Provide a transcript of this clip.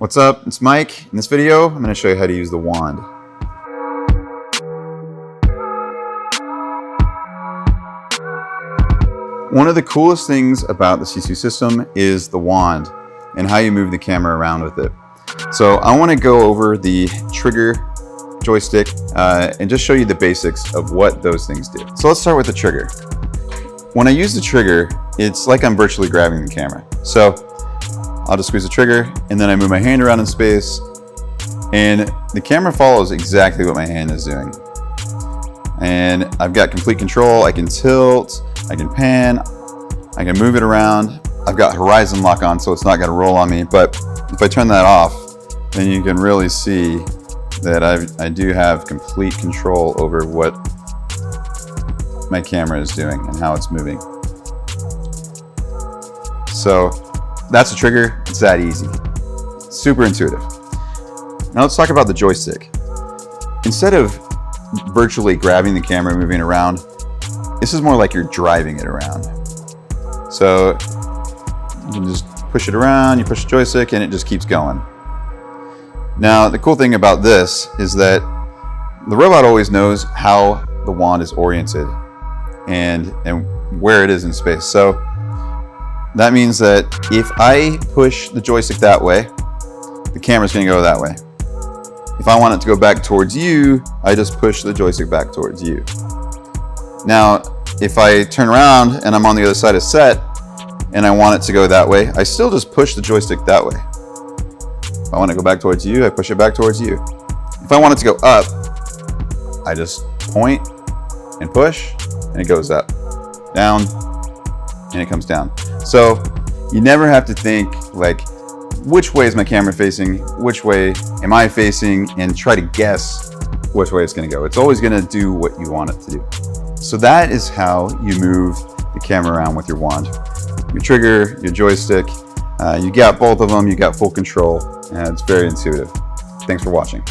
What's up? It's Mike. In this video, I'm going to show you how to use the wand. One of the coolest things about the C2 system is the wand and how you move the camera around with it. So I want to go over the trigger, joystick, and just show you the basics of what those things do. So let's start with the trigger. When I use the trigger, it's like I'm virtually grabbing the camera. So I'll just squeeze the trigger and then I move my hand around in space and the camera follows exactly what my hand is doing. And I've got complete control. I can tilt, I can pan, I can move it around. I've got horizon lock on so it's not gonna roll on me, but if I turn that off, then you can really see that I do have complete control over what my camera is doing and how it's moving. So that's a trigger, it's that easy. Super intuitive. Now let's talk about the joystick. Instead of virtually grabbing the camera and moving it around, this is more like you're driving it around. So you can just push it around, you push the joystick and it just keeps going. Now the cool thing about this is that the robot always knows how the wand is oriented and where it is in space. So that means that if I push the joystick that way, the camera's gonna go that way. If I want it to go back towards you, I just push the joystick back towards you. Now, if I turn around and I'm on the other side of set and I want it to go that way, I still just push the joystick that way. If I want to go back towards you, I push it back towards you. If I want it to go up, I just point and push and it goes up, down, and it comes down. So you never have to think like, which way is my camera facing? Which way am I facing? And try to guess which way it's gonna go. It's always gonna do what you want it to do. So that is how you move the camera around with your wand. Your trigger, your joystick, you got both of them, you got full control, and it's very intuitive. Thanks for watching.